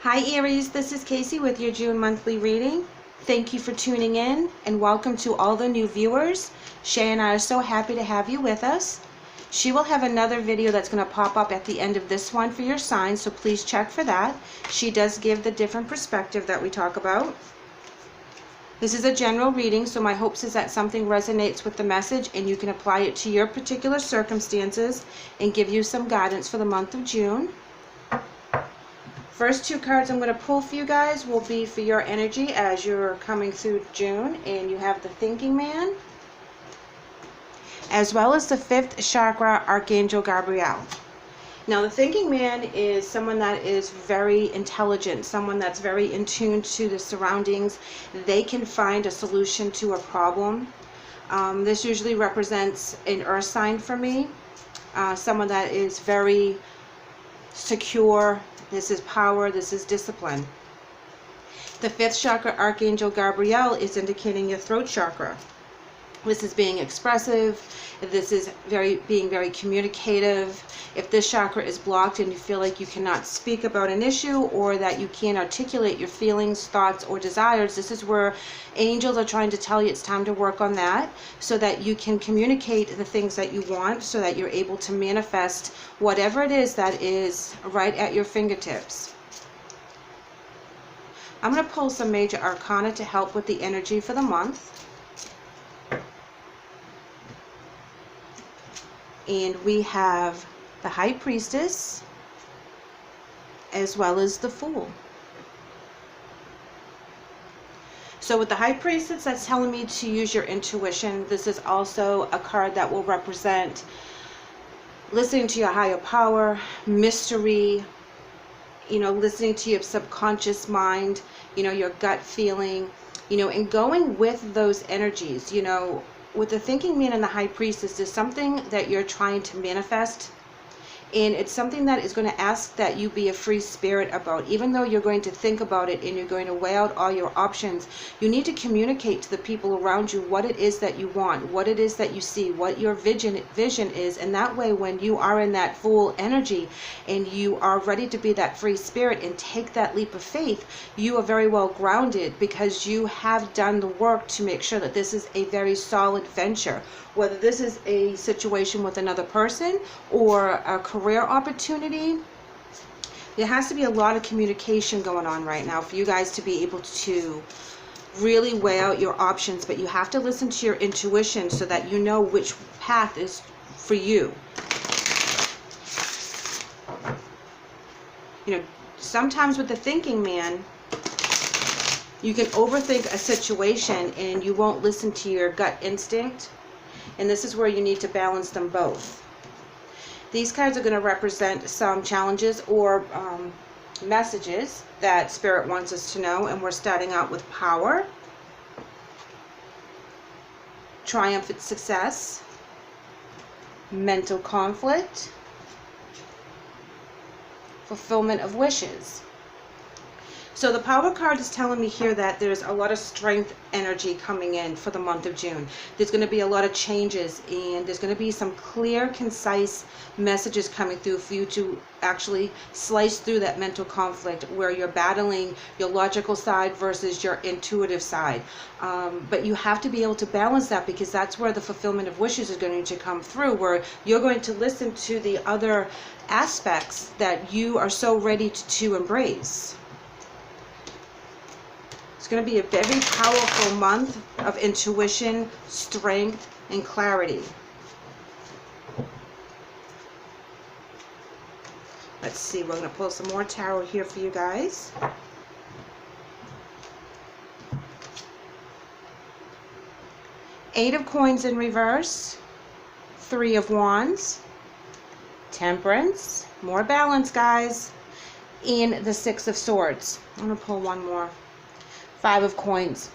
Hi Aries, this is Kacee with your June monthly reading. Thank you for tuning in and welcome to all the new viewers. Shae and I are so happy to have you with us. She will have another video that's going to pop up at the end of this one for your sign, so please check for that. She does give the different perspective that we talk about. This is a general reading, so my hopes is that something resonates with the message and you can apply it to your particular circumstances and give you some guidance for the month of June. First two cards I'm going to pull for you guys will be for your energy as you're coming through June, and you have the Thinking Man as well as the 5th chakra Archangel Gabriel. Now the Thinking Man is someone that is very intelligent, someone that's very in tune to the surroundings. They can find a solution to a problem. This usually represents an earth sign for me, someone that is very secure. This is power, this is discipline. The 5th chakra Archangel Gabriel is indicating your throat chakra. This is being expressive. This is being very communicative. If this chakra is blocked and you feel like you cannot speak about an issue or that you can't articulate your feelings, thoughts, or desires, this is where angels are trying to tell you it's time to work on that so that you can communicate the things that you want, so that you're able to manifest whatever it is that is right at your fingertips. I'm going to pull some major arcana to help with the energy for the month. And we have the High Priestess as well as the Fool. So with the High Priestess, that's telling me to use your intuition. This is also a card that will represent listening to your higher power, mystery, listening to your subconscious mind, your gut feeling, and going with those energies. With the Thinking Man and the High Priestess, there's something that you're trying to manifest, and it's something that is going to ask that you be a free spirit about. Even though you're going to think about it and you're going to weigh out all your options, you need to communicate to the people around you what it is that you want, what it is that you see, what your vision is, and that way when you are in that full energy and you are ready to be that free spirit and take that leap of faith, you are very well grounded because you have done the work to make sure that this is a very solid venture. Whether this is a situation with another person or a career opportunity, there has to be a lot of communication going on right now for you guys to be able to really weigh out your options. But you have to listen to your intuition so that you know which path is for you. Sometimes with the Thinking Man, you can overthink a situation and you won't listen to your gut instinct. And this is where you need to balance them both. These cards are going to represent some challenges or messages that Spirit wants us to know. And we're starting out with power, triumphant success, mental conflict, fulfillment of wishes. So the Power card is telling me here that there's a lot of strength energy coming in for the month of June. There's going to be a lot of changes, and there's going to be some clear, concise messages coming through for you to actually slice through that mental conflict where you're battling your logical side versus your intuitive side. But you have to be able to balance that, because that's where the fulfillment of wishes is going to come through, where you're going to listen to the other aspects that you are so ready to embrace. It's going to be a very powerful month of intuition, strength, and clarity. Let's see, we're going to pull some more tarot here for you guys. Eight of Coins in reverse, 3 of Wands, Temperance, more balance guys, and the 6 of Swords. I'm going to pull one more. 5 of Coins.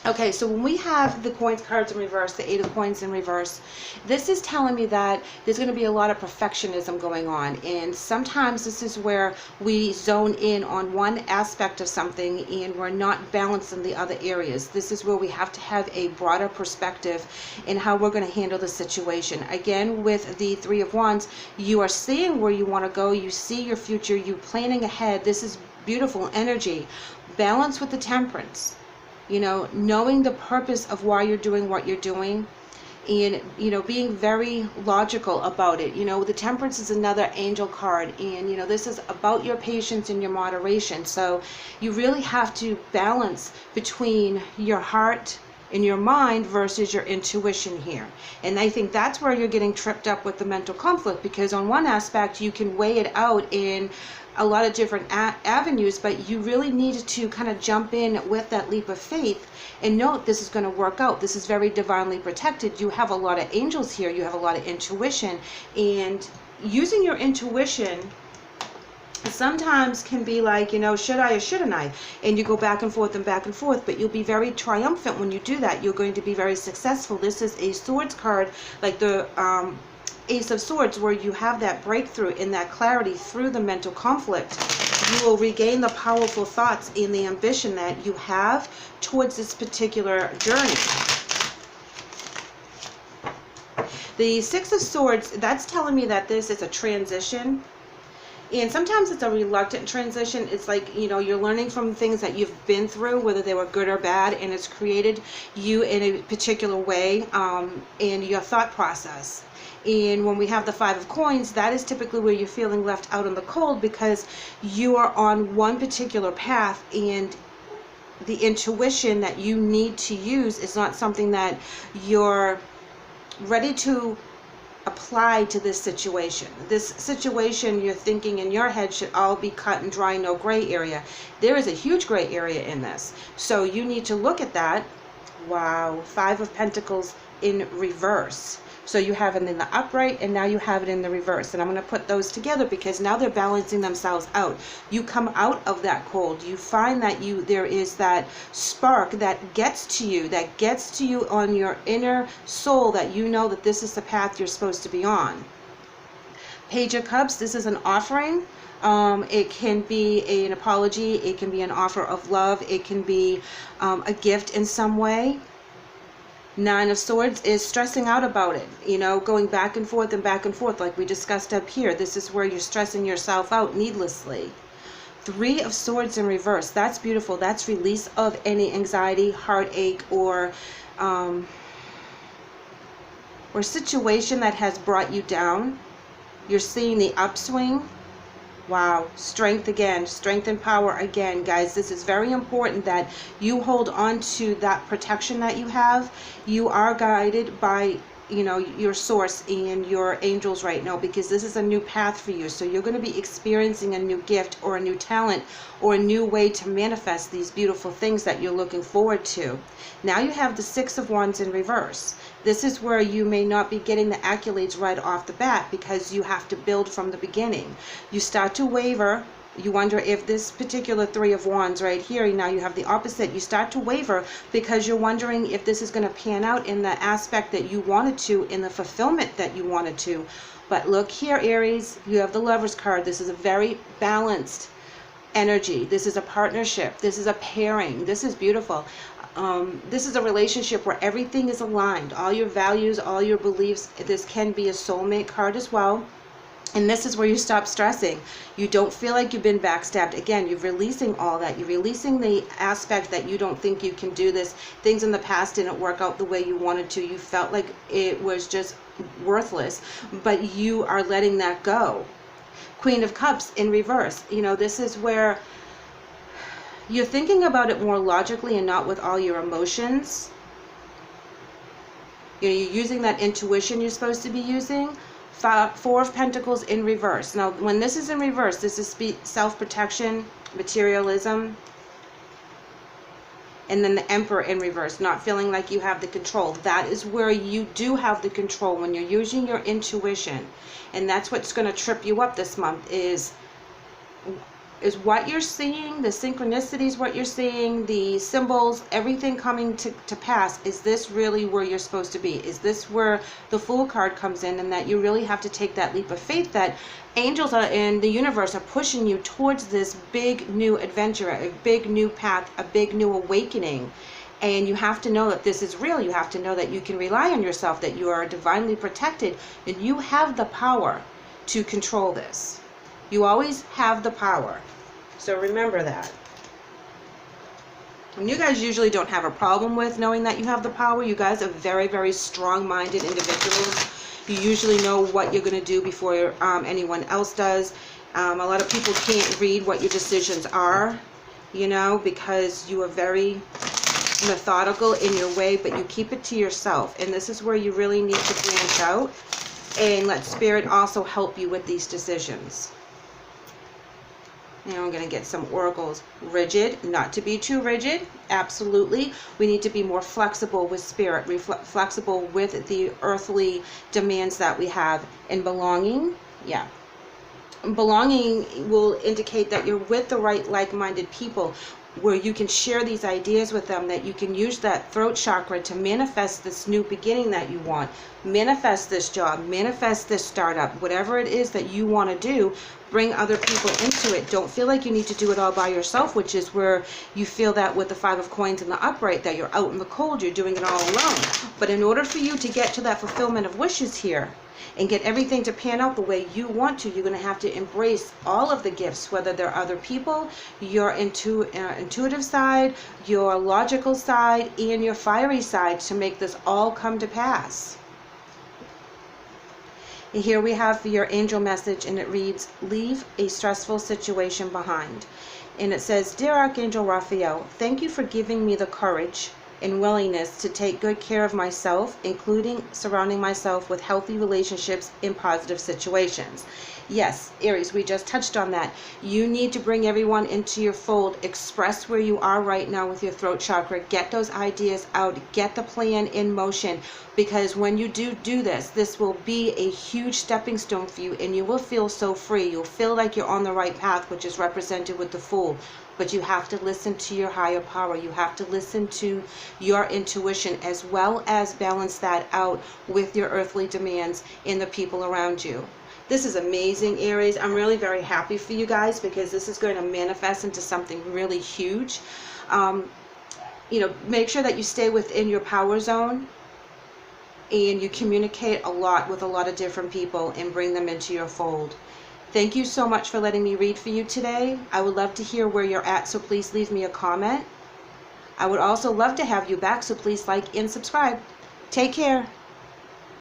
Okay, so when we have the coins cards in reverse, the 8 of coins in reverse, this is telling me that there's going to be a lot of perfectionism going on. And sometimes this is where we zone in on one aspect of something and we're not balanced in the other areas. This is where we have to have a broader perspective in how we're going to handle the situation. Again, with the 3 of Wands, you are seeing where you want to go. You see your future. You're planning ahead. This is beautiful energy. Balance with the Temperance. You know, knowing the purpose of why you're doing what you're doing, and, you know, being very logical about it. You know, the Temperance is another angel card, and, you know, this is about your patience and your moderation. So you really have to balance between your heart and your mind versus your intuition here. And I think that's where you're getting tripped up with the mental conflict, because on one aspect you can weigh it out in a lot of different avenues, but you really need to kind of jump in with that leap of faith and know this is going to work out. This is very divinely protected. You have a lot of angels here. You have a lot of intuition, and using your intuition sometimes can be like, you know, should I or shouldn't I? And you go back and forth, but you'll be very triumphant when you do that. You're going to be very successful. This is a swords card, like the Ace of Swords, where you have that breakthrough in that clarity through the mental conflict. You will regain the powerful thoughts and the ambition that you have towards this particular journey. The 6 of Swords, that's telling me that this is a transition. And sometimes it's a reluctant transition. It's like, you know, you're learning from things that you've been through, whether they were good or bad, and it's created you in a particular way in your thought process. And when we have the 5 of coins, that is typically where you're feeling left out in the cold, because you are on one particular path, and the intuition that you need to use is not something that you're ready to apply to this situation. This situation, you're thinking in your head, should all be cut and dry, no gray area. There is a huge gray area in this. So you need to look at that. Wow, 5 of Pentacles in reverse. So you have it in the upright, and now you have it in the reverse. And I'm going to put those together because now they're balancing themselves out. You come out of that cold. You find that there is that spark that gets to you on your inner soul, that you know that this is the path you're supposed to be on. Page of Cups, this is an offering. It can be an apology. It can be an offer of love. It can be a gift in some way. 9 of Swords is stressing out about it, you know, going back and forth like we discussed up here. This is where you're stressing yourself out needlessly. 3 of Swords in reverse, that's beautiful. That's release of any anxiety, heartache, or situation that has brought you down. You're seeing the upswing. Wow, strength again, strength and power again, guys. This is very important that you hold on to that protection that you have. You are guided by, you know, your source and your angels right now, because this is a new path for you. So you're going to be experiencing a new gift or a new talent or a new way to manifest these beautiful things that you're looking forward to. Now you have the 6 of Wands in reverse. This is where you may not be getting the accolades right off the bat, because you have to build from the beginning. You start to waver. You wonder if this particular 3 of Wands right here, now you have the opposite. You start to waver because you're wondering if this is going to pan out in the aspect that you wanted to, in the fulfillment that you wanted to. But look here, Aries, you have the Lovers card. This is a very balanced energy. This is a partnership. This is a pairing. This is beautiful. This is a relationship where everything is aligned. All your values, all your beliefs. This can be a soulmate card as well. And this is where you stop stressing. You don't feel like you've been backstabbed. Again, you're releasing all that. You're releasing the aspect that you don't think you can do this. Things in the past didn't work out the way you wanted to. You felt like it was just worthless. But you are letting that go. Queen of Cups in reverse. You know, this is where you're thinking about it more logically and not with all your emotions. You know, you're using that intuition you're supposed to be using. 4 of Pentacles in reverse. Now, when this is in reverse, this is self-protection, materialism. And then the Emperor in reverse, not feeling like you have the control. That is where you do have the control, when you're using your intuition. And that's what's going to trip you up this month, is is what you're seeing, the synchronicities, what you're seeing, the symbols, everything coming to pass. Is this really where you're supposed to be? Is this where the Fool card comes in, and that you really have to take that leap of faith that angels are in the universe are pushing you towards this big new adventure, a big new path, a big new awakening. And you have to know that this is real. You have to know that you can rely on yourself, that you are divinely protected, and you have the power to control this. You always have the power. So remember that. And you guys usually don't have a problem with knowing that you have the power. You guys are very, very strong-minded individuals. You usually know what you're going to do before anyone else does. A lot of people can't read what your decisions are, you know, because you are very methodical in your way, but you keep it to yourself. And this is where you really need to branch out and let Spirit also help you with these decisions. Now I'm going to get some oracles. Rigid, not to be too rigid. Absolutely. We need to be more flexible with Spirit, flexible with the earthly demands that we have. And belonging, yeah. Belonging will indicate that you're with the right like-minded people, where you can share these ideas with them, that you can use that throat chakra to manifest this new beginning that you want, manifest this job, manifest this startup, whatever it is that you want to do. Bring other people into it. Don't feel like you need to do it all by yourself, which is where you feel that with the Five of Coins and the upright, that you're out in the cold, you're doing it all alone. But in order for you to get to that fulfillment of wishes here and get everything to pan out the way you want to, you're going to have to embrace all of the gifts, whether they're other people, your intuitive side, your logical side, and your fiery side, to make this all come to pass. And here we have your angel message, and it reads, leave a stressful situation behind. And it says, Dear Archangel Raphael, thank you for giving me the courage and willingness to take good care of myself, including surrounding myself with healthy relationships in positive situations. Yes, Aries, we just touched on that. You need to bring everyone into your fold. Express where you are right now with your throat chakra. Get those ideas out. Get the plan in motion. Because when you do this, this will be a huge stepping stone for you, and you will feel so free. You'll feel like you're on the right path, which is represented with the Fool. But you have to listen to your higher power. You have to listen to your intuition, as well as balance that out with your earthly demands in the people around you. This is amazing, Aries. I'm really very happy for you guys, because this is going to manifest into something really huge. You know, make sure that you stay within your power zone, and you communicate a lot with a lot of different people and bring them into your fold. Thank you so much for letting me read for you today. I would love to hear where you're at, so please leave me a comment. I would also love to have you back, so please like and subscribe. Take care.